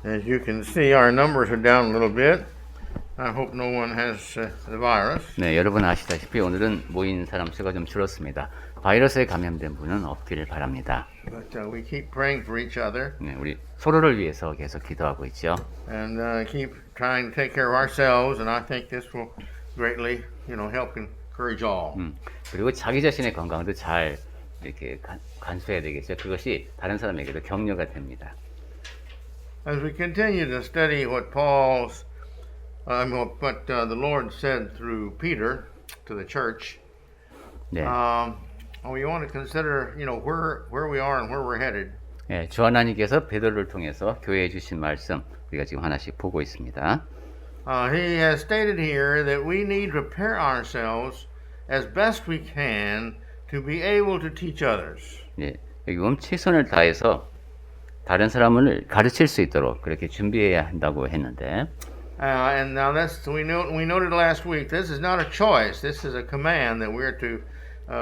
As you can see, our numbers are down a little bit. I hope no one has the virus. 네, 여러분 아시다시피 오늘은 모인 사람 수가 좀 줄었습니다. 바이러스에 감염된 분은 없기를 바랍니다. But we keep praying for each other. 네, 우리 서로를 위해서 계속 기도하고 있죠. And keep trying to take care of ourselves. And I think this will greatly, help encourage all. 그리고 자기 자신의 건강도 잘 이렇게 간수해야 되겠죠. 그것이 다른 사람에게도 격려가 됩니다. As we continue to study what what the Lord said through Peter to the church, 네. we want to consider, where we are and where we're headed. 네, 주 하나님께서 베드로를 통해서 교회에 주신 말씀 우리가 지금 하나씩 보고 있습니다. He has stated here that we need to prepare ourselves as best we can to be able to teach others. 네, 여기 보면 최선을 다해서 다른 사람을 가르칠 수 있도록 그렇게 준비해야 한다고 했는데. And now we noted last week. This is not a choice. This is a command that we're to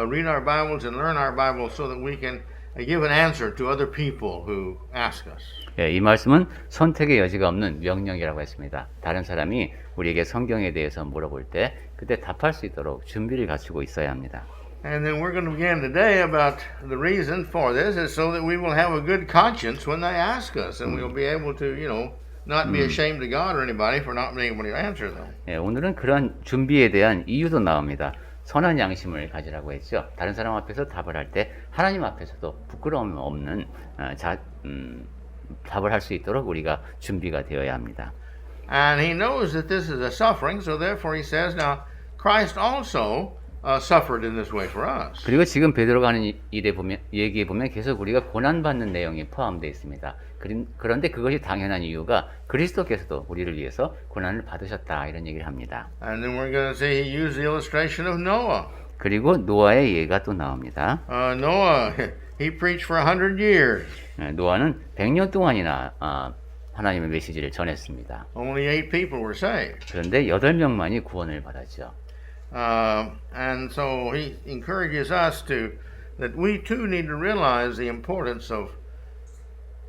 read our Bibles and learn our Bibles so that we can give an answer to other people who ask us. 예, 이 말씀은 선택의 여지가 없는 명령이라고 했습니다. 다른 사람이 우리에게 성경에 대해서 물어볼 때 그때 답할 수 있도록 준비를 갖추고 있어야 합니다. And then we're going to begin today about the reason for this is so that we will have a good conscience when they ask us, and we'll be able to, not be ashamed of God or anybody for not being able to answer them. 예, 오늘은 그런 준비에 대한 이유도 나옵니다. 선한 양심을 가지라고 했죠. 다른 사람 앞에서 답을 할 때 하나님 앞에서도 부끄러움 없는 답을 할 수 있도록 우리가 준비가 되어야 합니다. And he knows that this is a suffering, so therefore he says, now Christ also suffered in this way for us. 그리고 지금 베드로가 하는 얘기에 보면 계속 우리가 고난 받는 내용이 포함되어 있습니다. 그런데 그것이 당연한 이유가 그리스도께서도 우리를 위해서 고난을 받으셨다 이런 얘기를 합니다. And then we're going to see he used the illustration of Noah. 그리고 노아의 예가 또 나옵니다. Noah, he preached for 100 years. 노아는 100년 동안이나 하나님의 메시지를 전했습니다. Only 8 people were saved. 그런데 8명만이 구원을 받았죠. And so he encourages us that we too need to realize the importance of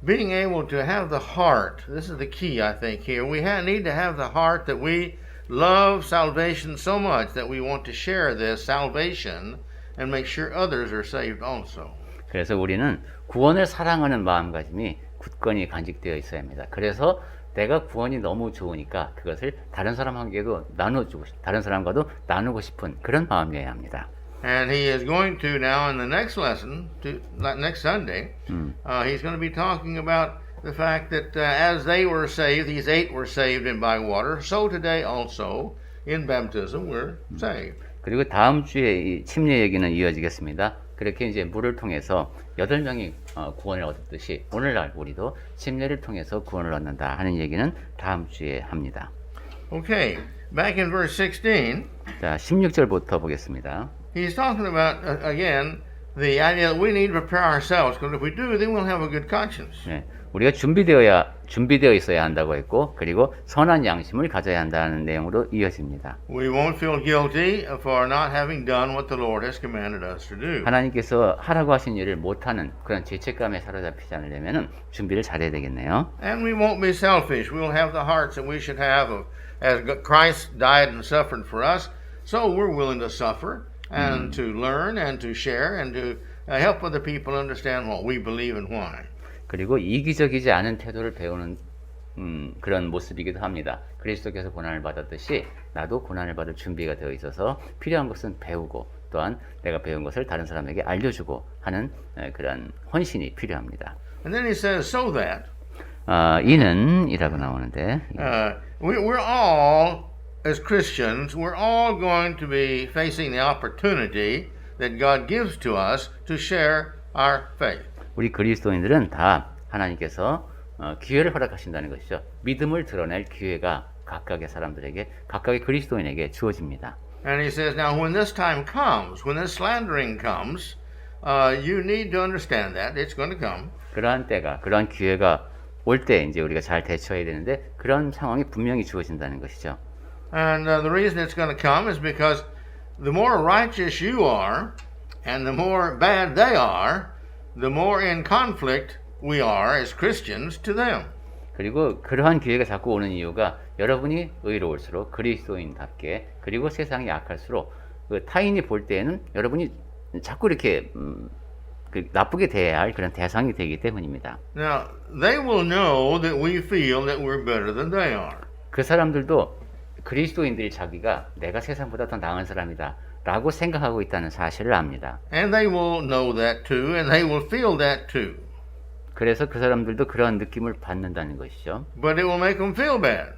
being able to have the heart. This is the key, I think, here. We need to have the heart that we love salvation so much that we want to share this salvation and make sure others are saved also. 그래서 우리는 구원을 사랑하는 마음가짐이 굳건히 간직되어 있어야 합니다. 그래서 내가 구원이 너무 좋으니까 그것을 다른 사람에게도 다른 사람과도 나누고 싶은 그런 마음이어야 합니다. And he is going to now in the next lesson, next Sunday, he's going to be talking about the fact that as they were saved, these 8 were saved in by water, so today also in baptism we're saved. 그리고 다음 주에 이 침례 얘기는 이어지겠습니다. 그렇게 이제 물을 통해서 8명이 구원을 얻었듯이 오늘날 우리도 침례를 통해서 구원을 얻는다 하는 얘기는 다음 주에 합니다. Okay, back in verse 16. 자, 16절부터 보겠습니다. He's talking about, again, the idea that we need to prepare ourselves, because if we do, then we'll have a good conscience. 네, 우리가 준비되어 있어야 한다고 했고, 그리고 선한 양심을 가져야 한다는 내용으로 이어집니다. We won't feel guilty for not having done what the Lord has commanded us to do. 하나님께서 하라고 하신 일을 못하는 그런 죄책감에 사로잡히지 않으려면 준비를 잘해야 되겠네요. And we won't be selfish. We'll have the hearts that we should have as Christ died and suffered for us, so we're willing to suffer. And to learn and to share and to help other people understand what we believe and why. 그리고 이기적이지 않은 태도를 배우는 그런 모습이기도 합니다. 그리스도께서 고난을 받았듯이 나도 고난을 받을 준비가 되어 있어서 필요한 것은 배우고 또한 내가 배운 것을 다른 사람에게 알려주고 하는 그런 헌신이 필요합니다. And then he says, so that 이는 이라고 나오는데 we're all as Christians, we're all going to be facing the opportunity that God gives to us to share our faith. 우리 그리스도인들은 다 하나님께서 기회를 허락하신다는 것이죠. 믿음을 드러낼 기회가 각각의 사람들에게, 각각의 그리스도인에게 주어집니다. And he says, now when this time comes, when this slandering comes, you need to understand that it's going to come. 그러한 때가, 그러한 기회가 올 때 이제 우리가 잘 대처해야 되는데 그런 상황이 분명히 주어진다는 것이죠. And the reason it's going to come is because the more righteous you are and the more bad they are, the more in conflict we are as Christians to them. 그리고 그러한 기회가 자꾸 오는 이유가 여러분이 의로울수록 그리스도인답게 그리고 세상이 약할수록 그 타인이 볼 때에는 여러분이 자꾸 이렇게 그 나쁘게 대해야 할 그런 대상이 되기 때문입니다. Now, they will know that we feel that we're better than they are. 그 사람들도 그리스도인들이 자기가 내가 세상보다 더 나은 사람이다 라고 생각하고 있다는 사실을 압니다. And they will know that too, and they will feel that too. 그래서 그 사람들도 그런 느낌을 받는다는 것이죠. But it will make them feel bad.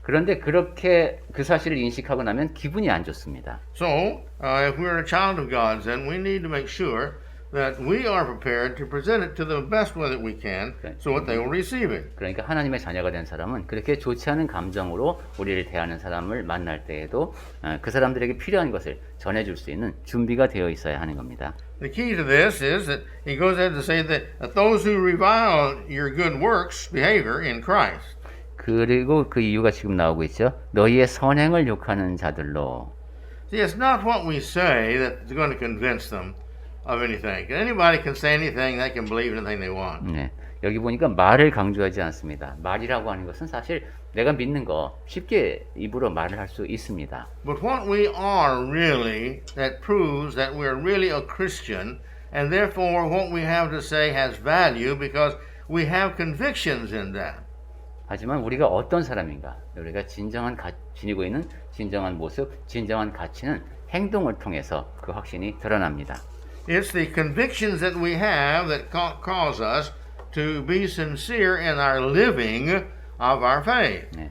그런데 그렇게 그 사실을 인식하고 나면 기분이 안 좋습니다. So, if we're a child of God's, then we need to make sure that we are prepared to present it to the best way that we can so that they will receive it. 그러니까 하나님의 자녀가 된 사람은 그렇게 좋지 않은 감정으로 우리를 대하는 사람을 만날 때에도 그 사람들에게 필요한 것을 전해줄 수 있는 준비가 되어 있어야 하는 겁니다. The key to this is that he goes ahead to say that those who revile your good works, behavior in Christ. 그리고 그 이유가 지금 나오고 있죠. 너희의 선행을 욕하는 자들로. See, it's not what we say that's going to convince them of anything. Anybody can say anything, they can believe anything they want. 네, 여기 보니까 말을 강조하지 않습니다. 말이라고 하는 것은 사실 내가 믿는 거 쉽게 입으로 말을 할 수 있습니다. But what we are really, that proves that we're really a Christian, and therefore what we have to say has value because we have convictions in that. 하지만 우리가 어떤 사람인가, 우리가 지니고 있는 진정한 모습, 진정한 가치는 행동을 통해서 그 확신이 드러납니다. It's the convictions that we have that cause us to be sincere in our living of our faith. 네,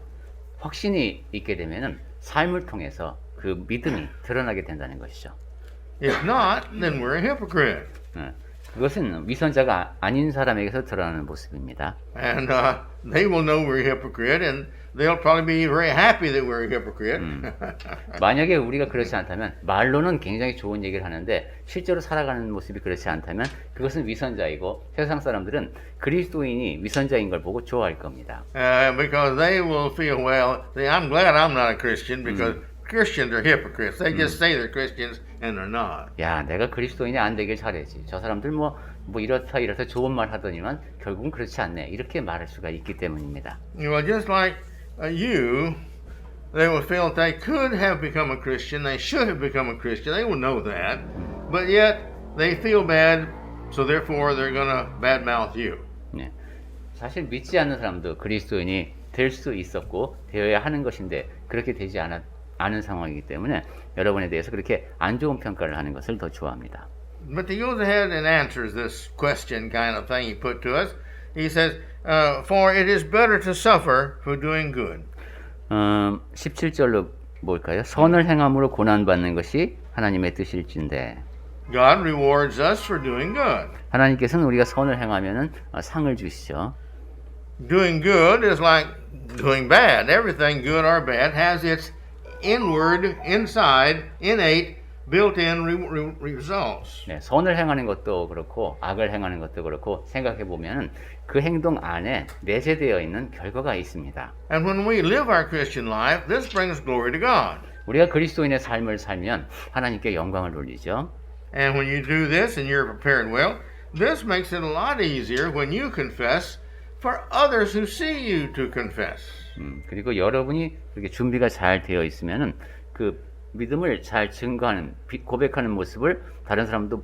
확신이 있게 되면은 삶을 통해서 그 믿음이 드러나게 된다는 것이죠. If not, then we're a hypocrite. 네, 그것은 위선자가 아닌 사람에게서 드러나는 모습입니다. And they will know we're a hypocrite, and they'll probably be very happy that we're a hypocrite. 만약에 우리가 그렇지 않다면 말로는 굉장히 좋은 얘기를 하는데 실제로 살아가는 모습이 그렇지 않다면 그것은 위선자이고 세상 사람들은 그리스도인이 위선자인 걸 보고 좋아할 겁니다. Because they will feel, well, I'm glad I'm not a Christian because Christians are hypocrites. They just say they're Christians and they're not. 야, 내가 그리스도인이 안 되길 잘했지. 저 사람들 뭐 이렇다 좋은 말 하더니만 결국은 그렇지 않네. 이렇게 말할 수가 있기 때문입니다. Well, just like you, they will feel that they could have become a Christian, they should have become a Christian, they will know that, but yet they feel bad, so therefore they're going to badmouth you. 네, 사실 믿지 않는 사람도 그리스도인이 될 수 있었고 되어야 하는 것인데 그렇게 되지 않은 상황이기 때문에 여러분에 대해서 그렇게 안 좋은 평가를 하는 것을 더 좋아합니다. But he goes ahead and answers this question kind of thing he put to us. He says, for it is better to suffer for doing good. 17절로 볼까요? 선을 행함으로 고난받는 것이 하나님의 뜻일진데. God rewards us for doing good. 하나님께서는 우리가 선을 행하면은 상을 주시죠. Doing good is like doing bad. Everything good or bad has its inward, inside, innate, built-in results. 네, 선을 행하는 것도 그렇고 악을 행하는 것도 그렇고 생각해 보면은 그 행동 안에 내재되어 있는 결과가 있습니다. And when we live our Christian life, this brings glory to God. 우리가 그리스도인의 삶을 살면 하나님께 영광을 돌리죠. And when you do this and you're prepared well, this makes it a lot easier when you confess for others who see you to confess. 그리고 여러분이 그렇게 준비가 잘 되어 있으면은 그 믿음을 잘 증거하는 고백하는 모습을 다른 사람도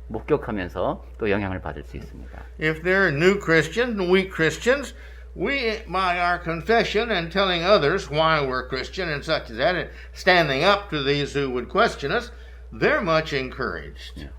목격하면서 또 영향을 받을 수 있습니다. If they're new Christians and weak Christians, we, by our confession and telling others why we're Christian and such as that, and standing up to these who would question us, they're much encouraged.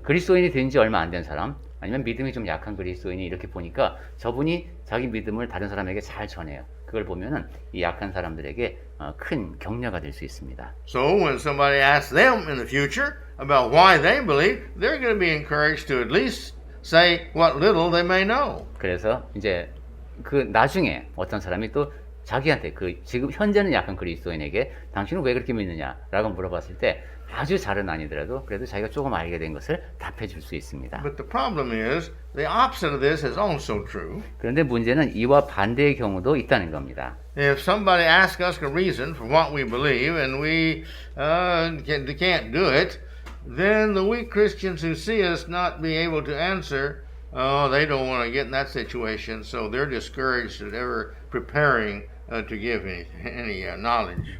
그리스도인이 된 지 얼마 안 된 사람, 아니면 믿음이 좀 약한 그리스도인이 이렇게 보니까 저분이 자기 믿음을 다른 사람에게 잘 전해요. 그걸 보면은 이 약한 사람들에게 큰 격려가 될 수 있습니다. So when somebody asks them in the future about why they believe, they're going to be encouraged to at least say what little they may know. 그래서 이제 그 나중에 어떤 사람이 또 자기한테 그 지금 현재는 약한 그리스도인에게 당신은 왜 그렇게 믿느냐라고 물어봤을 때 아주 잘은 아니더라도 그래도 자기가 조금 알게 된 것을 답해 줄 수 있습니다. But the problem is the opposite of this is also true. 그런데 문제는 이와 반대의 경우도 있다는 겁니다. If somebody asks us a reason for what we believe and we can't do it, then the weak Christians who see us not be able to answer oh, they don't want to get in that situation, so they're discouraged at ever preparing to give any knowledge.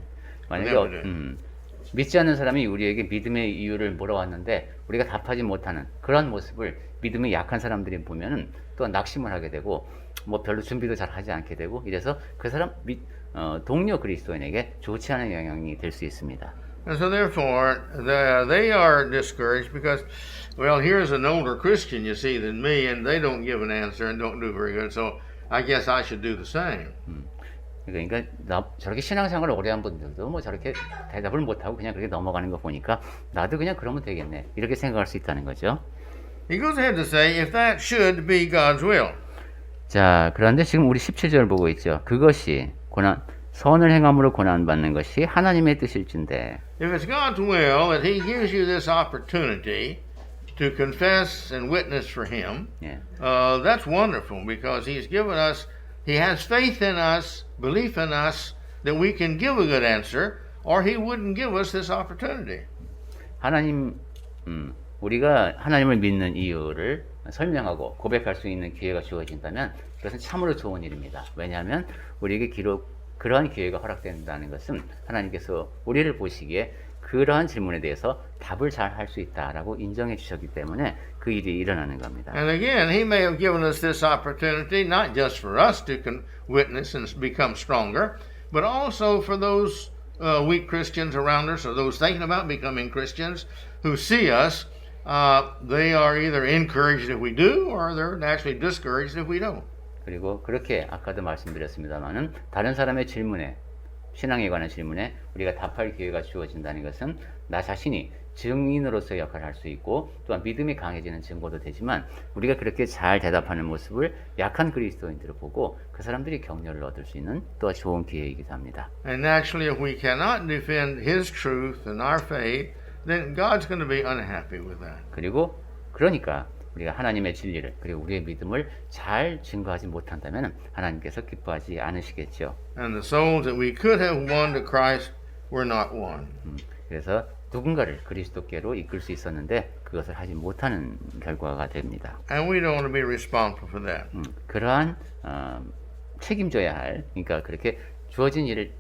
만약에 믿지 않는 사람이 우리에게 믿음의 이유를 물어왔는데 우리가 답하지 못하는 그런 모습을 믿음이 약한 사람들이 보면은 또 낙심을 하게 되고 뭐 별로 준비도 잘 하지 않게 되고 이래서 그 사람 동료 그리스도인에게 좋지 않은 영향이 될 수 있습니다. And so therefore, they are discouraged because, well, here's an older Christian, you see, than me, and they don't give an answer and don't do very good, so I guess I should do the same. 그러니까 저렇게 신앙생활을 오래 한 분들도 뭐 저렇게 대답을 못하고 그냥 그렇게 넘어가는 거 보니까 나도 그냥 그러면 되겠네 이렇게 생각할 수 있다는 거죠. He goes ahead to say, if that should be God's will. 자, 그런데 지금 우리 17절 보고 있죠. 그것이 선을 행함으로 고난받는 것이 하나님의 뜻일진데. If it's God's will that He gives you this opportunity to confess and witness for Him, 예. that's wonderful because He's given us, He has faith in us, belief in us that we can give a good answer, or He wouldn't give us this opportunity. 우리가 하나님을 믿는 이유를 설명하고 고백할 수 있는 기회가 주어진다면 그것은 참으로 좋은 일입니다. 왜냐하면 우리에게 그러한 기회가 허락된다는 것은 하나님께서 우리를 보시기에 그러한 질문에 대해서 답을 잘 할 수 있다라고 인정해 주셨기 때문에 그 일이 일어나는 겁니다. And again, He may have given us this opportunity not just for us to witness and become stronger, but also for those weak Christians around us or those thinking about becoming Christians who see us. They are either encouraged if we do or they're naturally discouraged if we don't. 그리고 그렇게 아까도 말씀드렸습니다만은 다른 사람의 질문에 신앙에 관한 질문에 우리가 답할 기회가 주어진다는 것은 나 자신이 증인으로서의 역할을 할 수 있고 또한 믿음이 강해지는 증거도 되지만 우리가 그렇게 잘 대답하는 모습을 약한 그리스도인들을 보고 그 사람들이 격려를 얻을 수 있는 또 좋은 기회이기도 합니다. And naturally, if we cannot defend His truth and our faith, then God's going to be unhappy with that. 그리고 그러니까 우리가 하나님의 진리를 그리고 우리의 믿음을 잘 증거하지 못한다면 하나님께서 기뻐하지 않으시겠죠. And the souls that we could have won to Christ were not won. 그래서 누군가를 그리스도께로 이끌 수 있었는데 그것을 하지 못하는 결과가 됩니다. And we don't want to be responsible for that. 그러한 책임져야 할 그러니까 그렇게 주어진 일을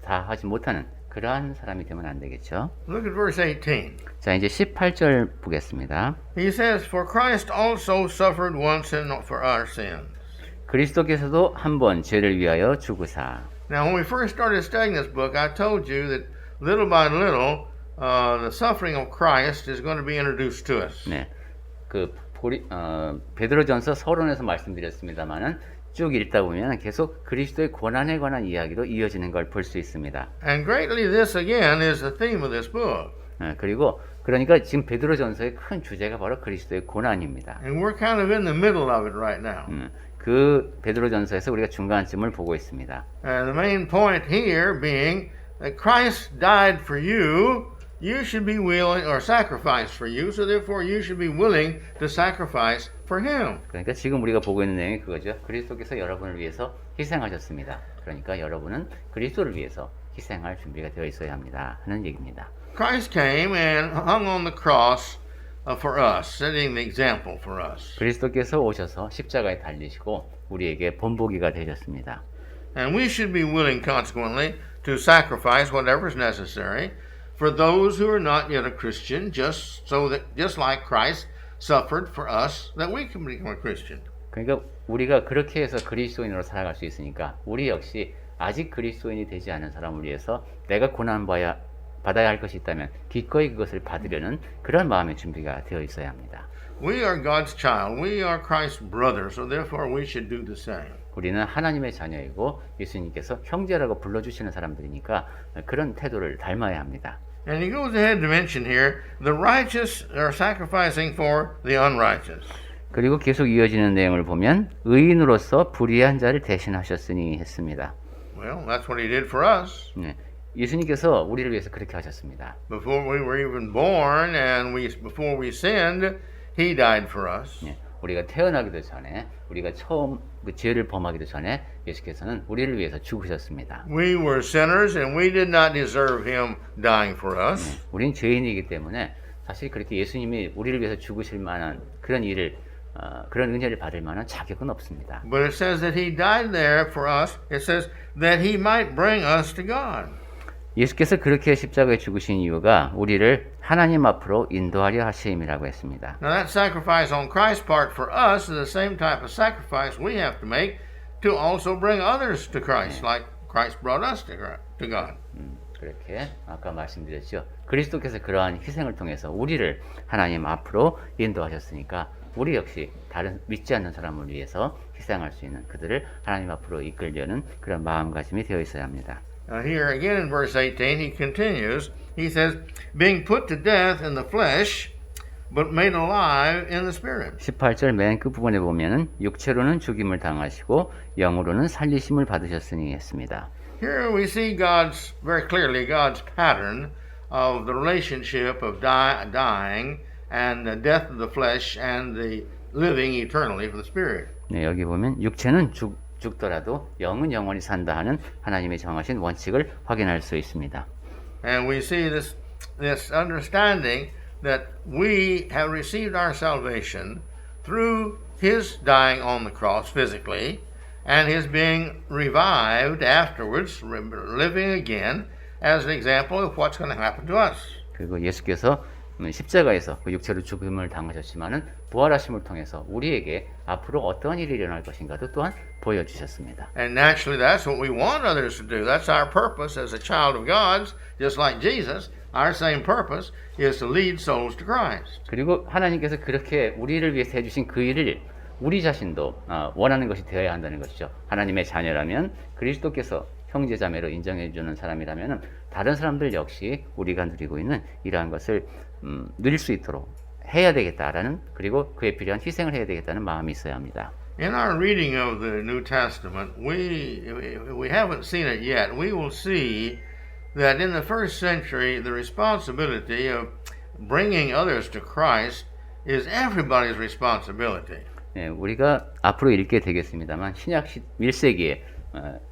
다 하지 못하는 그러한 사람이 되면 안 되겠죠. Look at verse 18. 자, 이제 18절 보겠습니다. He says, For Christ also suffered once for our sins. 그리스도께서도 한 번 죄를 위하여 죽으사. Now, when we first started studying this book, I told you that little by little, the suffering of Christ is going to be introduced to us. 네, 베드로전서 서론에서 말씀드렸습니다만은 쭉 읽다 보면 계속 그리스도의 고난에 관한 이야기로 이어지는 걸 볼 수 있습니다. And greatly, this again is the theme of this book. 그리고 그러니까 지금 베드로전서의 큰 주제가 바로 그리스도의 고난입니다. And we're kind of in the middle of it right now. 그 베드로전서에서 우리가 중간쯤을 보고 있습니다. And the main point here being that Christ died for you. You should be willing, or sacrifice for you, so therefore you should be willing to sacrifice for Him. 그러니까 지금 우리가 보고 있는 내용이 그거죠. 그리스도께서 여러분을 위해서 희생하셨습니다. 그러니까 여러분은 그리스도를 위해서 희생할 준비가 되어 있어야 합니다. 하는 얘기입니다. Christ came and hung on the cross for us, setting the example for us. 그리스도께서 오셔서 십자가에 달리시고 우리에게 본보기가 되셨습니다. And we should be willing, consequently, to sacrifice whatever is necessary for those who are not yet a Christian, just like Christ suffered for us, that we can become a Christian. 그러니까 우리가 그렇게 해서 그리스도인으로 살아갈 수 있으니까 우리 역시 아직 그리스도인이 되지 않은 사람을 위해서 내가 받아야 할 것이 있다면 기꺼이 그것을 받으려는 그런 마음의 준비가 되어 있어야 합니다. We are God's child. We are Christ's brother, so therefore we should do the same. 우리는 하나님의 자녀이고 예수님께서 형제라고 불러주시는 사람들이니까 그런 태도를 닮아야 합니다. And he goes ahead to mention here, the righteous are sacrificing for the unrighteous. 그리고 계속 이어지는 내용을 보면 의인으로서 불의한 자를 대신하셨으니 했습니다. Well, that's what he did for us. 네, 예수님께서 우리를 위해서 그렇게 하셨습니다. Before we were even born and before we sinned, he died for us. 네, 우리가 태어나기도 전에 우리가 처음 그 죄를 범하기도 전에 예수께서는 우리를 위해서 죽으셨습니다. We were sinners and we did not deserve him dying for us. 우린 죄인이기 때문에 사실 그렇게 예수님이 우리를 위해서 죽으실 만한 그런 일을 그런 은혜를 받을 만한 자격은 없습니다. But it says that he died there for us. It says that he might bring us to God. 예수께서 그렇게 십자가에 죽으신 이유가 우리를 하나님 앞으로 인도하려 하심이라고 했습니다. Now that sacrifice on Christ's part for us is the same type of sacrifice we have to make to also bring others to Christ, like Christ brought us to God. 그렇게 아까 말씀드렸죠. 그리스도께서 그러한 희생을 통해서 우리를 하나님 앞으로 인도하셨으니까 우리 역시 다른 믿지 않는 사람을 위해서 희생할 수 있는 그들을 하나님 앞으로 이끌려는 그런 마음가짐이 되어 있어야 합니다. Here again in verse 18, he continues. He says, being put to death in the flesh, but made alive in the spirit. 18절 맨 끝부분에 보면은 육체로는 죽임을 당하시고 영으로는 살리심을 받으셨으니 했습니다. Here we see very clearly God's pattern of the relationship of dying and the death of the flesh and the living eternally for the spirit. 네, 여기 보면 육체는 죽더라도 영은 영원히 산다 하는 하나님의 정하신 원칙을 확인할 수 있습니다. And we see this understanding that we have received our salvation through his dying on the cross physically and his being revived afterwards, living again, as an example of what's going to happen to us. 그리고 예수께서 십자가에서 그 육체로 죽음을 당하셨지만은 부활하심을 통해서 우리에게 앞으로 어떠한 일이 일어날 것인가도 또한 보여주셨습니다. And naturally that's what we want others to do. That's our purpose as a child of God's, just like Jesus. Our same purpose is to lead souls to Christ. 그리고 하나님께서 그렇게 우리를 위해서 해주신 그 일을 우리 자신도 원하는 것이 되어야 한다는 것이죠. 하나님의 자녀라면 그리스도께서 형제자매로 인정해주는 사람이라면 다른 사람들 역시 우리가 누리고 있는 이러한 것을 누릴 수 있도록 해야 되겠다라는 그리고 그에 필요한 희생을 해야 되겠다는 마음이 있어야 합니다. In our reading of the New Testament, we haven't seen it yet. We will see that in the first century, the responsibility of bringing others to Christ is everybody's responsibility. 네, 우리가 앞으로 읽게 되겠습니다만 신약 1세기에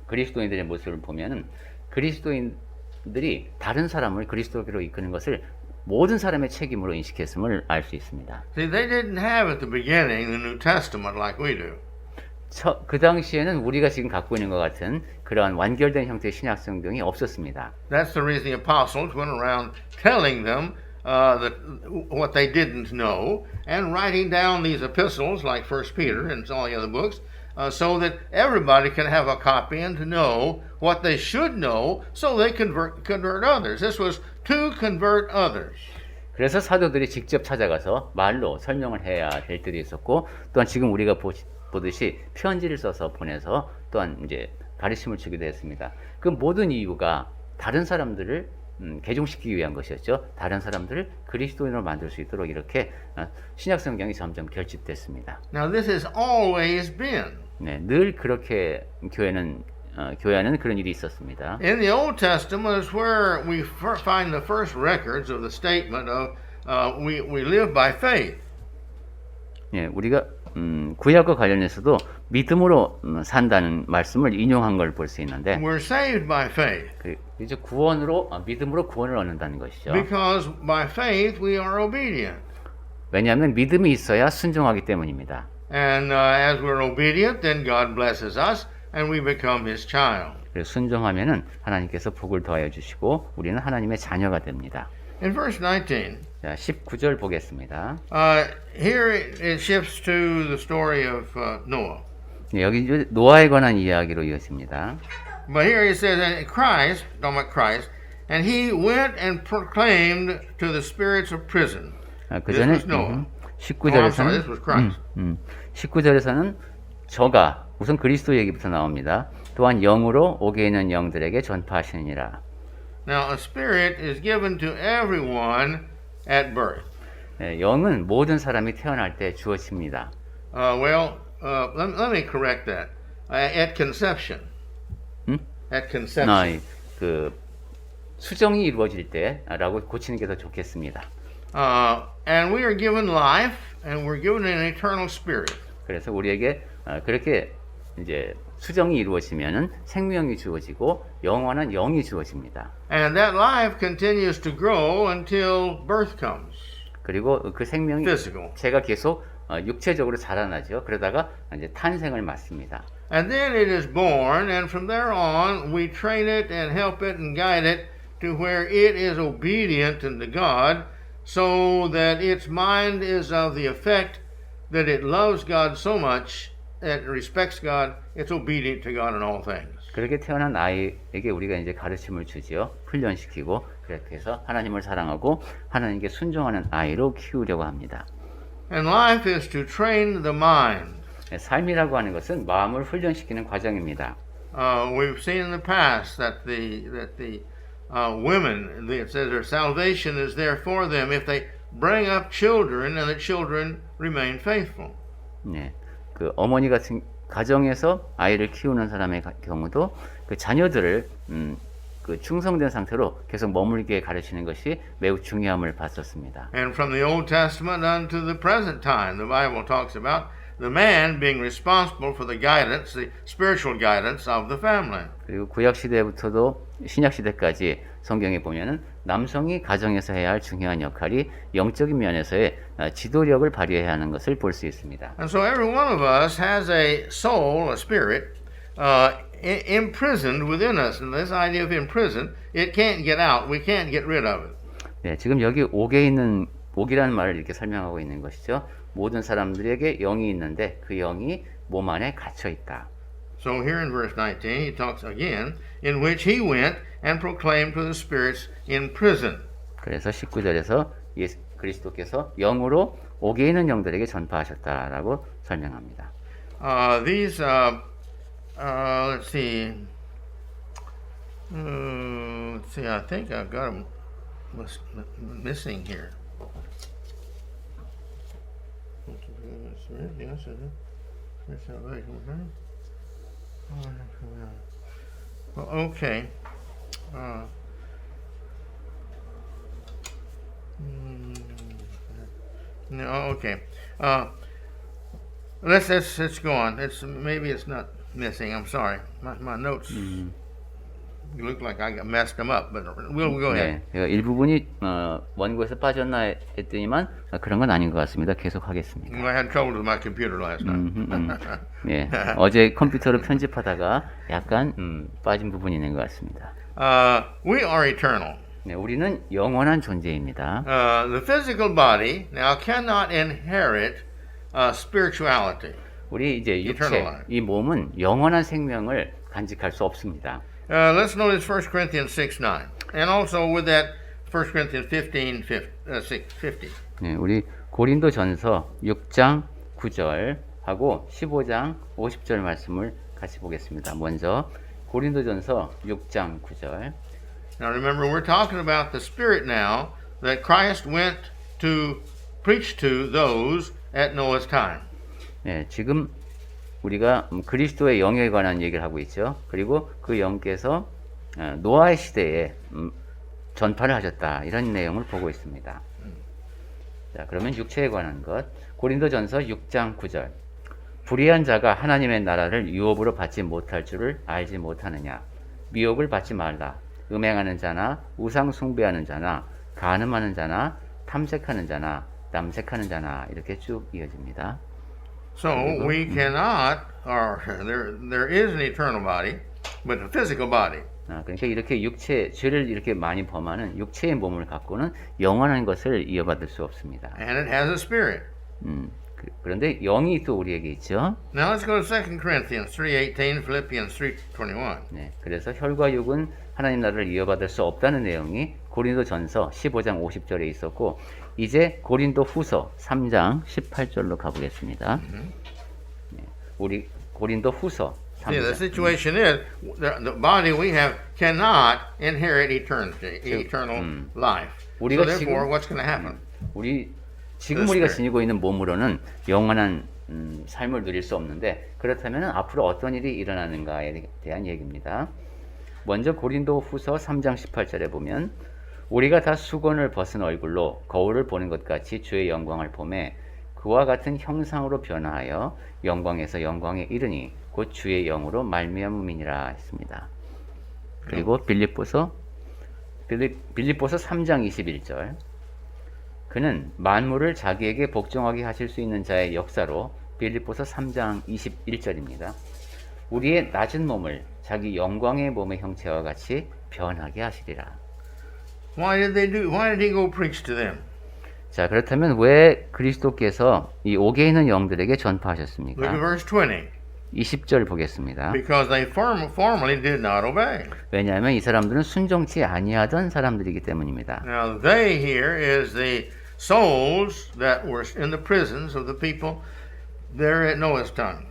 그리스도인들의 모습을 보면은 그리스도인들이 다른 사람을 그리스도로 이끄는 것을 모든 사람의 책임으로 인식했음을 알 수 있습니다. See, they didn't have at the beginning the New Testament like we do. 그 당시에는 우리가 지금 갖고 있는 것 같은 그러한 완결된 형태의 신약 성경이 없었습니다. That's the reason the apostles went around telling them what they didn't know and writing down these epistles like 1 Peter and all the other books so that everybody can have a copy and to know what they should know so they convert others. This was to convert others. 그래서 사도들이 직접 찾아가서 말로 설명을 해야 될 때도 있었고 또한 지금 우리가 보듯이 편지를 써서 보내서 또한 이제 가르침을 주기도 했습니다. 그 모든 이유가 다른 사람들을 개종시키기 위한 것이었죠. 다른 사람들을 그리스도인으로 만들 수 있도록 이렇게 신약 성경이 점점 결집됐습니다. Now this has always been. 네, 늘 그렇게 교회는 그런 일이 있었습니다. In the Old Testament is where we find the first records of the statement of we live by faith. 예, 우리가 구약과 관련해서도 믿음으로 산다는 말씀을 인용한 걸 볼 수 있는데, We're saved by faith. 이제 믿음으로 구원을 얻는다는 것이죠. Because by faith we are obedient. 왜냐하면 믿음이 있어야 순종하기 때문입니다. And as we're obedient, then God blesses us, and we become His child. 그래서 순종하면은 하나님께서 복을 더하여 주시고 우리는 하나님의 자녀가 됩니다. In verse 19, 자, 19절 보겠습니다. here it shifts to the story of Noah. 네, 여기 이제 노아에 관한 이야기로 이어집니다. But here it says, and Christ, talking about Christ, and he went and proclaimed to the spirits of prison. 그 This 전에 was Noah. 19절에서는 this was Christ. 19절에서는 저가 우선 그리스도 얘기부터 나옵니다. 또한 영으로 옥에 있는 영들에게 전파하시니라. Now, a spirit is given to everyone at birth. 네, 영은 모든 사람이 태어날 때 주어집니다. Let me correct that. At conception. At conception. 그 수정이 이루어질 때라고 고치는 게 더 좋겠습니다. And we are given life, and we're given an eternal spirit. 그래서 우리에게 그렇게 이제 수정이 이루어지면은 생명이 주어지고 영원한 영이 주어집니다. And that life continues to grow until birth comes. 그리고 그 생명이 Physical. 제가 계속 육체적으로 자라나죠. 그러다가 이제 탄생을 맞습니다. And then it is born, and from there on, we train it and help it and guide it to where it is obedient unto God, so that its mind is of the effect that it loves God so much, that it respects God, it's obedient to God in all things. 그렇게 태어난 아이에게 우리가 이제 가르침을 주지요. 훈련시키고 그렇게 해서 하나님을 사랑하고 하나님께 순종하는 아이로 키우려고 합니다. And life is to train the mind. 삶이라고 하는 것은 마음을 훈련시키는 과정입니다. We've seen in the past that the women, it says their salvation is there for them if they bring up children and the children remain faithful. 네, 그 어머니 같은 가정에서 아이를 키우는 사람의 경우도 그 자녀들을 그 충성된 상태로 계속 머물게 가르치는 것이 매우 중요함을 봤었습니다. And from the Old Testament unto the present time, the Bible talks about the man being responsible for the guidance, the spiritual guidance of the family. 그리고 구약 시대부터도 신약 시대까지 성경에 보면은 남성이 가정에서 해야 할 중요한 역할이 영적인 면에서의 지도력을 발휘해야 하는 것을 볼 수 있습니다. And so every one of us has a soul, a spirit, imprisoned within us. And this idea of imprisoned, it can't get out. We can't get rid of it. 네, 지금 여기 옥이라는 말을 이렇게 설명하고 있는 것이죠. 모든 사람들에게 영이 있는데 그 영이 몸 안에 갇혀 있다. So here in verse 19, he talks again, in which he went and proclaimed to the spirits in prison. 그래서 19절에서 예수 그리스도께서 영으로 옥에 있는 영들에게 전파하셨다라고 설명합니다. Let's see. Let's see, I think I've got them missing here. Okay. No, okay. Let's go on. Maybe it's not missing. I'm sorry. My notes look like I messed them up, but we'll go ahead. 네, 일부분이 원고에서 빠졌나 했더니만 그런 건 아닌 것 같습니다. 계속 하겠습니다. I had trouble with my computer last night. 네, 어제 컴퓨터로 편집하다가 약간 빠진 부분이 있는 것 같습니다. We are eternal. 네, 우리는 영원한 존재입니다. The physical body now cannot inherit spirituality. 우리 이제 육체, 이 몸은 영원한 생명을 간직할 수 없습니다. Let's notice 1 Corinthians 6:9, and also with that 1 Corinthians 15:50. 네, 우리 고린도전서 6장 9절 하고 15장 50절 말씀을 같이 보겠습니다. 먼저 고린도전서 6장 9절. Now remember, we're talking about the Spirit now that Christ went to preach to those at Noah's time. 네, 지금 우리가 그리스도의 영에 관한 얘기를 하고 있죠. 그리고 그 영께서 노아의 시대에 전파를 하셨다. 이런 내용을 보고 있습니다. 자, 그러면 육체에 관한 것. 고린도전서 6장 9절. 불의한 자가 하나님의 나라를 유업으로 받지 못할 줄을 알지 못하느냐. 미혹을 받지 말라. 음행하는 자나 우상 숭배하는 자나 간음하는 자나 탐색하는 자나 남색하는 자나 이렇게 쭉 이어집니다. So we cannot, or there is an eternal body, but a physical body. 그러니까 이렇게 육체, 죄를 이렇게 많이 범하는 육체의 몸을 갖고는 영원한 것을 이어받을 수 없습니다. And it has a spirit. 그런데 영이 또 우리에게 있죠. Now let's go to 2 Corinthians 3:18, Philippians 3:21. 네, 그래서 혈과 육은 하나님 나라를 이어받을 수 없다는 내용이 고린도전서 15장 50절에 있었고 이제 고린도후서 3장 18절로 가보겠습니다. 네, 우리 고린도후서 3장. See, the situation is the body we have cannot inherit eternal life. So therefore, what's going to happen? 지금 우리가 지니고 있는 몸으로는 영원한 삶을 누릴 수 없는데 그렇다면 앞으로 어떤 일이 일어나는가에 대한 얘기입니다. 먼저 고린도후서 3장 18절에 보면 우리가 다 수건을 벗은 얼굴로 거울을 보는 것 같이 주의 영광을 보매 그와 같은 형상으로 변화하여 영광에서 영광에 이르니 곧 주의 영으로 말미암음이니라 했습니다. 그리고 빌립보서 3장 21절 그는 만물을 자기에게 복종하게 하실 수 있는 자의 역사로 빌립보서 3장 21절입니다. 우리의 낮은 몸을 자기 영광의 몸의 형체와 같이 변하게 하시리라. Why did he go preach to them? 자, 그렇다면 왜 그리스도께서 이 옥에 있는 영들에게 Look at 전파하셨습니까? verse 20. 20절 보겠습니다. Because they formerly did not obey. 왜냐하면 이 사람들은 순종치 아니하던 사람들이기 때문입니다. Now they here is the souls that were in the prisons of the people there at Noah's time.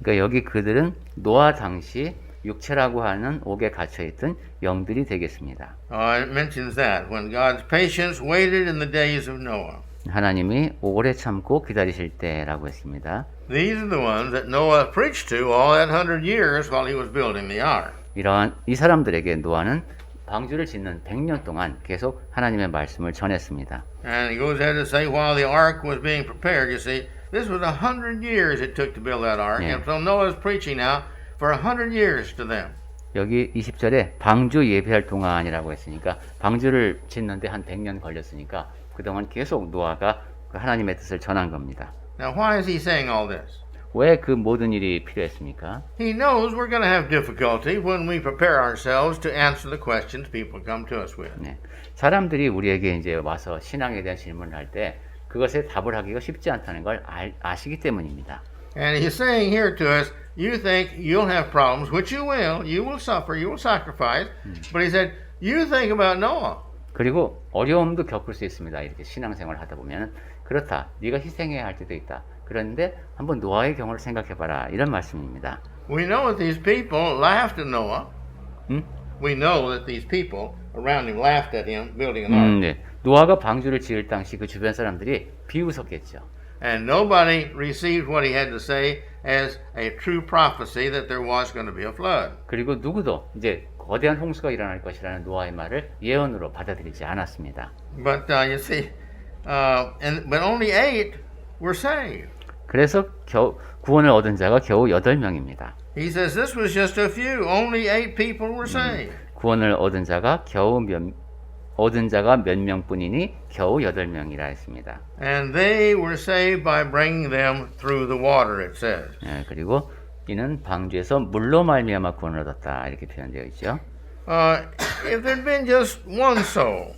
그러니까 여기 그들은 노아 당시 육체라고 하는 옥에 갇혀있던 영들이 되겠습니다. It mentions that when God's patience waited in the days of Noah. 하나님이 오래 참고 기다리실 때라고 했습니다. These are the ones that Noah preached to all that 100 years while he was building the ark. 이러한 이 사람들에게 노아는 방주를 짓는 100년 동안 계속 하나님의 말씀을 전했습니다. And he goes ahead to say while the ark was being prepared, you see, this was 100 years it took to build that ark. Yeah. And so Noah's preaching now for 100 years to them. 여기 20절에 방주 예배할 동안이라고 했으니까 방주를 짓는데 한 100년 걸렸으니까 그동안 계속 노아가 하나님의 뜻을 전한 겁니다. Now why is he saying all this? 왜 그 모든 일이 필요했습니까? He knows we're going to have difficulty when we prepare ourselves to answer the questions people come to us with. 네. 사람들이 우리에게 이제 와서 신앙에 대한 질문을 할 때 그것에 답을 하기가 쉽지 않다는 걸 아시기 때문입니다. And he's saying here to us, you think you'll have problems, which you will suffer, you will sacrifice. But he said, you think about Noah. 그리고 어려움도 겪을 수 있습니다. 이렇게 신앙생활을 하다 보면 그렇다. 네가 희생해야 할 때도 있다. 그런데 한번 노아의 경우를 생각해봐라. 이런 말씀입니다. We know that these people laughed at Noah. 음? We know that these people around him laughed at him building an ark. 네. 노아가 방주를 지을 당시 그 주변 사람들이 비웃었겠죠. And nobody received what he had to say as a true prophecy that there was going to be a flood. 그리고 누구도 이제 거대한 홍수가 일어날 것이라는 노아의 말을 예언으로 받아들이지 않았습니다. But you see, but only 8 were saved. 그래서 구원을 얻은 자가 겨우 8명입니다. He says this was just a few. Only 8 people were saved. 구원을 얻은 자가 몇 명뿐이니 겨우 8명이라 했습니다. And they were saved by bringing them through the water, it says. 예, 그리고 이는 방주에서 물로 말미암아 구원을 얻었다 이렇게 표현되어 있죠. If there had been just one soul,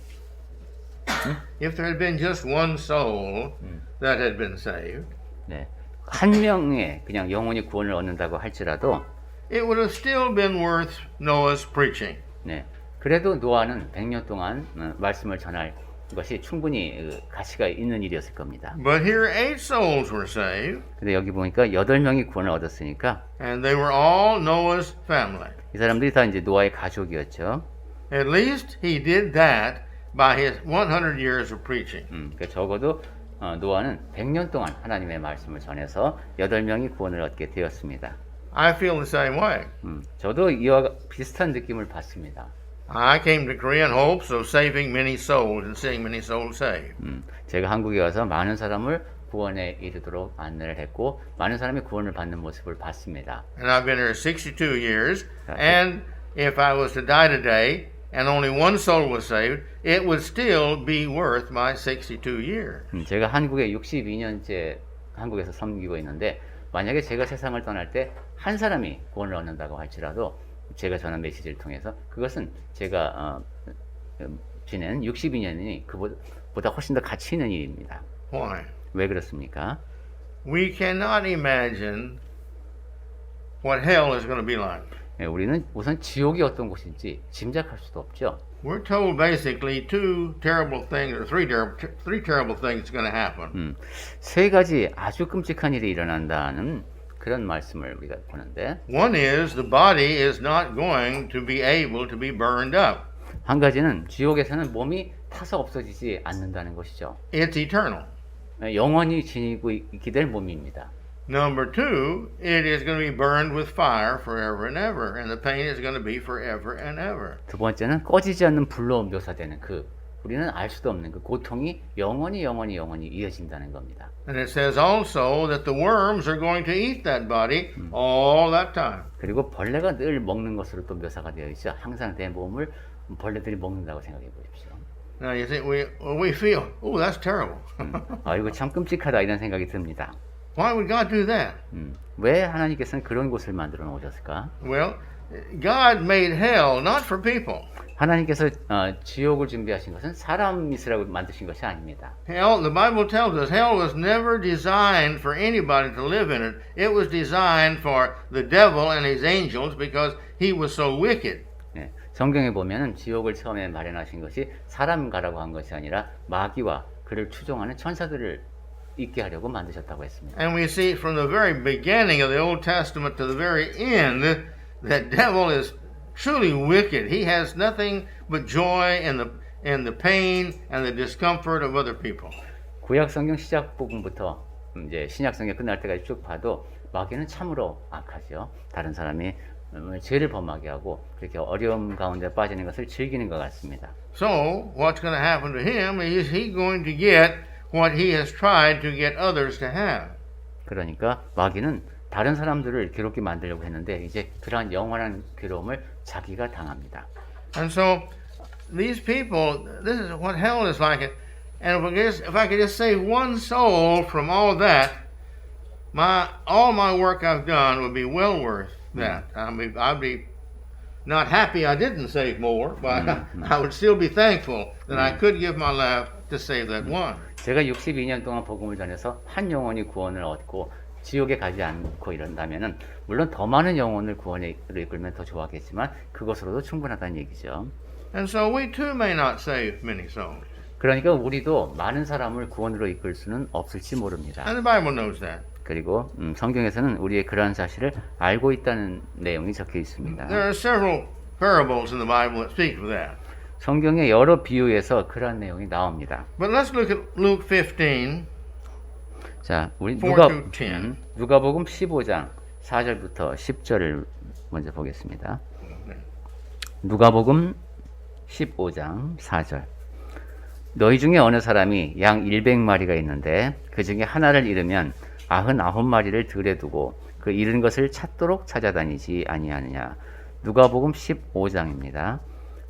if there had been just one soul that had been saved, 네, 한 명의 그냥 영혼이 구원을 얻는다고 할지라도 it would have still been worth Noah's preaching. 네, 그래도 노아는 100년 동안 말씀을 전할 것이 충분히 가치가 있는 일이었을 겁니다. But here 8 souls were saved, 근데 여기 보니까 8명이 구원을 얻었으니까 and they were all Noah's family. 이 사람들이 다 이제 노아의 가족이었죠. At least he did that by his 100 years of preaching. 그러니까 적어도 노아는 100년 동안 하나님의 말씀을 전해서 8명이 구원을 얻게 되었습니다. I feel the same way. 저도 이와 비슷한 느낌을 받습니다. I came to Korea in hopes of saving many souls and seeing many souls saved. 제가 한국에 와서 많은 사람을 구원에 이르도록 안내를 했고 많은 사람이 구원을 받는 모습을 봤습니다. And I've been here 62 years, and if I was to die today and only one soul was saved, it would still be worth my 62 years. 제가 한국에 62년째 한국에서 섬기고 있는데 만약에 제가 세상을 떠날 때 한 사람이 구원을 얻는다고 할지라도 제가 전한 메시지를 통해서 그것은 제가 지낸 62년이 그보다 훨씬 더 가치 있는 일입니다. Why? 왜 그렇습니까? We cannot imagine what hell is going to be like. 우리는 우선 지옥이 어떤 곳인지 짐작할 수도 없죠. We're told basically two terrible things, or three terrible things going to happen. 세 가지 아주 끔찍한 일이 일어난다는 그런 말씀을 우리가 보는데 One is the body is not going to be able to be burned up. 한 가지는 지옥에서는 몸이 타서 없어지지 않는다는 것이죠. It's eternal. 영원히 지니고 있게 될 몸입니다. Number 2, it is going to be burned with fire forever and ever, and the pain is going to be forever and ever. 두 번째는 꺼지지 않는 불로 묘사되는 우리는 알 수도 없는 그 고통이 영원히 이어진다는 겁니다. And it says also that the worms are going to eat that body all that time. 그리고 벌레가 늘 먹는 것으로 또 묘사가 되어 있죠. 항상 내 몸을 벌레들이 먹는다고 생각해 보십시오. Now you think we feel, oh, that's terrible. 이거 참 끔찍하다 이런 생각이 듭니다. Why would God do that? 왜 하나님께서는 그런 곳을 만들어 놓으셨을까? Well, God made hell not for people. 하나님께서 지옥을 준비하신 것은 사람 있으라고 만드신 것이 아닙니다. Hell, the Bible tells us, hell was never designed for anybody to live in it. It was designed for the devil and his angels because he was so wicked. 네, 성경에 보면은 지옥을 처음에 마련하신 것이 사람 가라고 한 것이 아니라 마귀와 그를 추종하는 천사들을 있게 하려고 만드셨다고 했습니다. And we see from the very beginning of the Old Testament to the very end that devil is truly wicked. He has nothing but joy in the pain and the discomfort of other people. 구약 성경 시작 부분부터 이제 신약 성경 끝날 때까지 쭉 봐도 마귀는 참으로 악하죠. 다른 사람이 죄를 범하게 하고 그렇게 어려움 가운데 빠지는 것을 즐기는 것 같습니다. So what's going to happen to him is he's going to get what he has tried to get others to have. 그러니까 마귀는 다른 사람들을 괴롭게 만들려고 했는데 이제 그러한 영원한 괴로움을 자기가 당합니다. And so these people, this is what hell is like. And if I could just save one soul from all that, all my work I've done would be well worth that. I'd be not happy I didn't save more, but I would still be thankful that I could give my life to save that one. 제가 62년 동안 복음을 전해서 한 영혼이 구원을 얻고 지옥에 가지 않고 이런다면은 물론 더 많은 영혼을 구원으로 이끌면 더 좋았겠지만 그것으로도 충분하다는 얘기죠. And so we too may not save many souls. 그러니까 우리도 많은 사람을 구원으로 이끌 수는 없을지 모릅니다. And the Bible knows that. 그리고 성경에서는 우리의 그러한 사실을 알고 있다는 내용이 적혀 있습니다. There are several parables in the Bible that speak of that. 성경의 여러 비유에서 그러한 내용이 나옵니다. But let's look at Luke 15. 자, 우리 4 to 10. 누가복음 15장 4절부터 10절을 먼저 보겠습니다. 누가복음 15장 4절. 너희 중에 어느 사람이 양 100마리가 있는데 그 중에 하나를 잃으면 99마리를 들에 두고 그 잃은 것을 찾도록 찾아다니지 아니하느냐. 누가복음 15장입니다.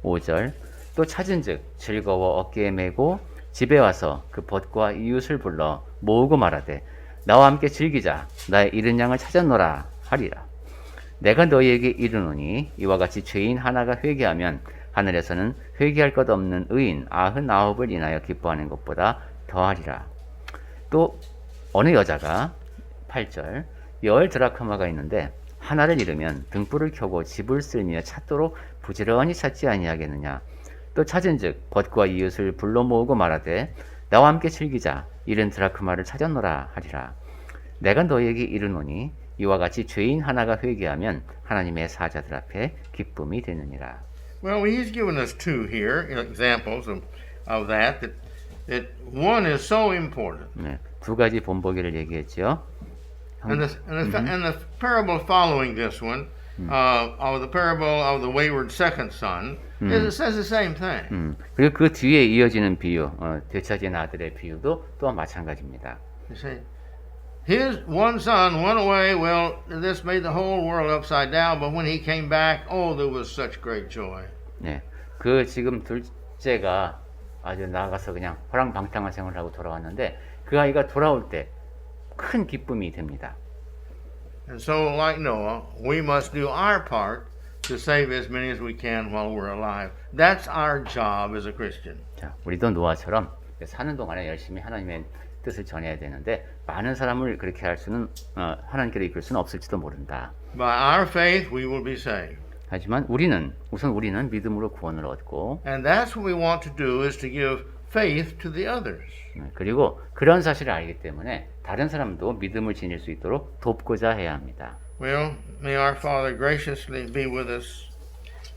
5절. 또 찾은즉 즐거워 어깨에 메고 집에 와서 그 벗과 이웃을 불러 모으고 말하되 나와 함께 즐기자. 나의 잃은 양을 찾았노라 하리라. 내가 너희에게 이르노니 이와 같이 죄인 하나가 회개하면 하늘에서는 회개할 것 없는 의인 99을 인하여 기뻐하는 것보다 더하리라. 또 어느 여자가 8절 10 드라크마가 있는데 하나를 잃으면 등불을 켜고 집을 쓸며 찾도록 부지런히 찾지 아니하겠느냐. 또 찾은즉 벗과 이웃을 불러 모으고 말하되 나와 함께 즐기자. 잃은 드라크마를 찾았노라 하리라. 내가 너희에게 이르노니 이와 같이 죄인 하나가 회개하면 하나님의 사자들 앞에 기쁨이 되느니라. Well, he's given us two here examples of that one is so important. 네, 두 가지 본보기를 얘기했죠. And the parable following this one, of the parable of the wayward second son, it says the same thing. 그리고 그 뒤에 이어지는 비유, 되찾은 아들의 비유도 또한 마찬가지입니다. You see, his one son went away. Well, this made the whole world upside down. But when he came back, oh, there was such great joy. 네, 그 지금 둘째가 아주 나가서 그냥 화랑방탕한 생활을 하고 돌아왔는데 그 아이가 돌아올 때 큰 기쁨이 됩니다. And so, like Noah, we must do our part to save as many as we can while we're alive. That's our job as a Christian. 자, 우리도 노아처럼 사는 동안에 열심히 하나님의 뜻을 전해야 되는데 많은 사람을 그렇게 할 수는 하나님께로 이끌 수는 없을지도 모른다. By our faith, we will be saved. 하지만 우리는 믿음으로 구원을 얻고 And that's what we want to do is to give faith to the others. 그리고 그런 사실을 알기 때문에 다른 사람도 믿음을 지닐 수 있도록 돕고자 해야 합니다. Well, may our Father graciously be with us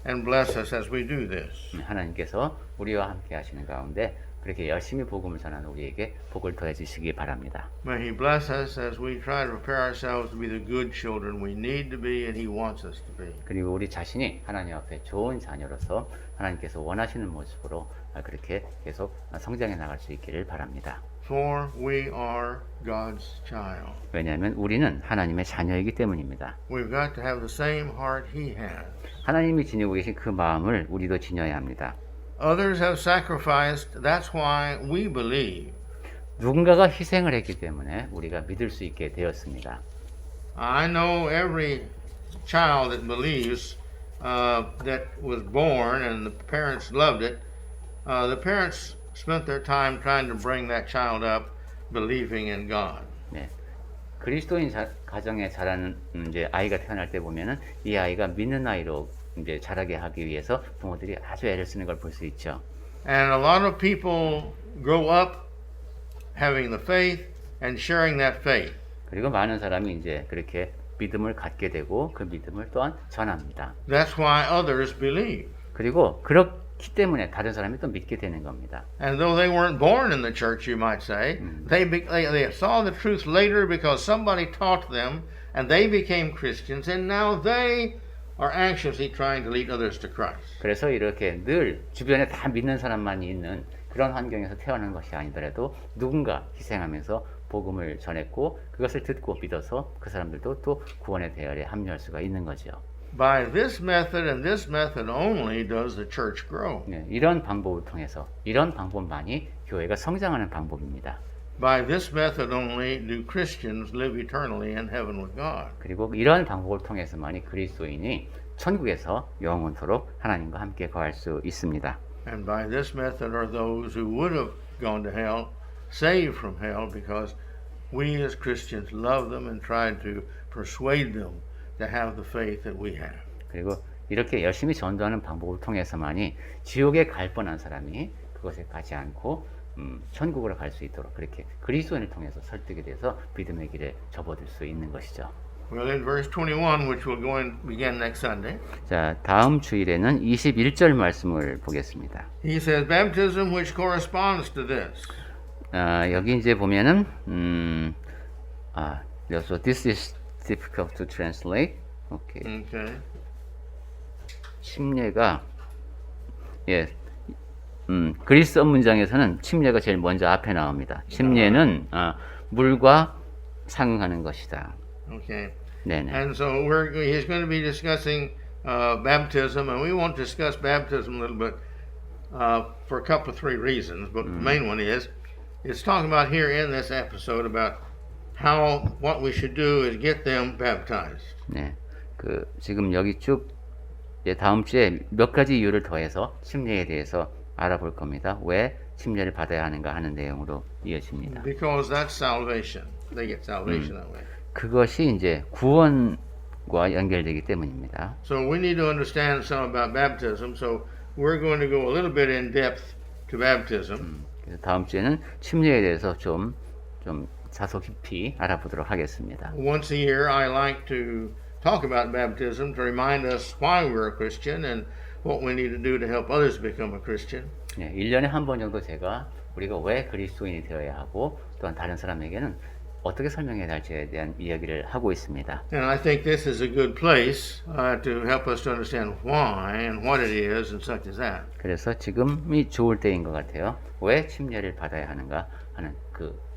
and bless us as we do this. 하나님께서 우리와 함께 하시는 가운데 그렇게 열심히 복음을 전하는 우리에게 복을 더해 주시기 바랍니다. May He bless us as we try to prepare ourselves to be the good children we need to be and He wants us to be. 그리고 우리 자신이 하나님 앞에 좋은 자녀로서 하나님께서 원하시는 모습으로 그렇게 계속 성장해 나갈 수 있기를 바랍니다. For we are God's child. 왜냐하면 우리는 하나님의 자녀이기 때문입니다. We've got to have the same heart He has. 하나님이 지니고 계신 그 마음을 우리도 지녀야 합니다. Others have sacrificed. That's why we believe. 누군가가 희생을 했기 때문에 우리가 믿을 수 있게 되었습니다. I know every child that believes that was born and the parents loved it. The parents spent their time trying to bring that child up believing in God. 네. 그리스도인 가정에 자라는 이제 아이가 태어날 때 보면은 이 아이가 믿는 아이로 이제 자라게 하기 위해서 부모들이 아주 애를 쓰는 걸 볼 수 있죠. And a lot of people grow up having the faith and sharing that faith. 그리고 많은 사람이 이제 그렇게 믿음을 갖게 되고 그 믿음을 또한 전합니다. That's why others believe. 그리고 그렇기 때문에 다른 사람이 또 믿게 되는 겁니다. And though they weren't born in the church, you might say, they saw the truth later because somebody taught them, and they became Christians, and now they are anxiously trying to lead others to Christ. 그래서 이렇게 늘 주변에 다 믿는 사람만이 있는 그런 환경에서 태어난 것이 아니더라도 누군가 희생하면서 복음을 전했고 그것을 듣고 믿어서 그 사람들도 또 구원의 대열에 합류할 수가 있는 거죠. By this method and this method only does the church grow. 네, 이런 방법을 통해서 이런 방법만이 교회가 성장하는 방법입니다. By this method only do Christians live eternally in heaven with God. 그리고 이런 방법을 통해서만이 그리스도인이 천국에서 영원토록 하나님과 함께 거할 수 있습니다. And by this method are those who would have gone to hell saved from hell because we as Christians love them and try to persuade them to have the faith that we have. 그리고 이렇게 열심히 전도하는 방법을 통해서만이 지옥에 갈 뻔한 사람이 그것에 가지 않고 천국으로 갈 수 있도록 그렇게 그리스도인을 통해서 설득이 돼서 믿음의 길에 접어들 수 있는 것이죠. Well, in verse 21, which we'll go and begin next Sunday, 자, 다음 주일에는 21절 말씀을 보겠습니다. he says, baptism which corresponds to this. 여기 이제 보면은 so this is difficult to translate. Okay. Okay. 침례가 그리스어 문장에서는 침례가 제일 먼저 앞에 나옵니다. 침례는 물과 상응하는 것이다. Okay. 네네. And so he's going to be discussing baptism, and we won't discuss baptism a little bit for a couple of three reasons. But the main one is, it's talking about here in this episode about what we should do is get them baptized. 네. 지금 여기 쭉 다음 주에 몇 가지 이유를 더해서 침례에 대해서 알아볼 겁니다. 왜 침례를 받아야 하는가 하는 내용으로 이어집니다. Because that's salvation. They get salvation that way. 그것이 이제 구원과 연결되기 때문입니다. So we need to understand some about baptism. So we're going to go a little bit in depth to baptism. 그래서 다음 주에는 침례에 대해서 좀 자소 깊이 알아보도록 하겠습니다. Once a year, I like to talk about baptism to remind us why we're a Christian and what we need to do to help others become a Christian. 네, 1년에 한 번 정도 제가 우리가 왜 그리스도인이 되어야 하고 또한 다른 사람에게는 어떻게 설명해야 할지에 대한 이야기를 하고 있습니다. And I think this is a good place to help us to understand why and what it is and such as that. 그래서 지금이 좋을 때인 것 같아요. 왜 침례를 받아야 하는가 하는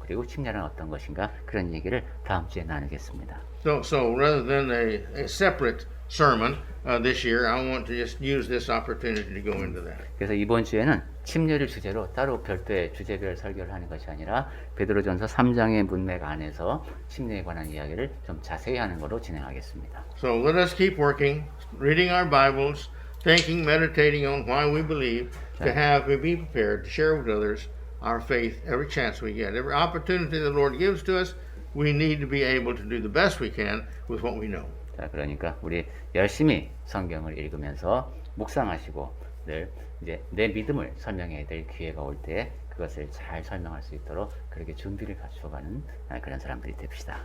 그리고 침례는 어떤 것인가 그런 얘기를 다음 주에 나누겠습니다. So rather than a separate sermon this year, I want to just use this opportunity to go into that. 그래서 이번 주에는 침례를 주제로 따로 별도의 주제별 설교를 하는 것이 아니라 베드로전서 3장의 문맥 안에서 침례에 관한 이야기를 좀 자세히 하는 것으로 진행하겠습니다. So let us keep working, reading our Bibles, thinking, meditating on why we believe, to be prepared to share with others our faith every chance we get. Every opportunity the Lord gives to us, we need to be able to do the best we can with what we know. 자, 그러니까 우리 열심히 성경을 읽으면서 묵상하시고 늘 이제 내 믿음을 설명해야 될 기회가 올 때 그것을 잘 설명할 수 있도록 그렇게 준비를 갖춰가는 그런 사람들이 됩시다.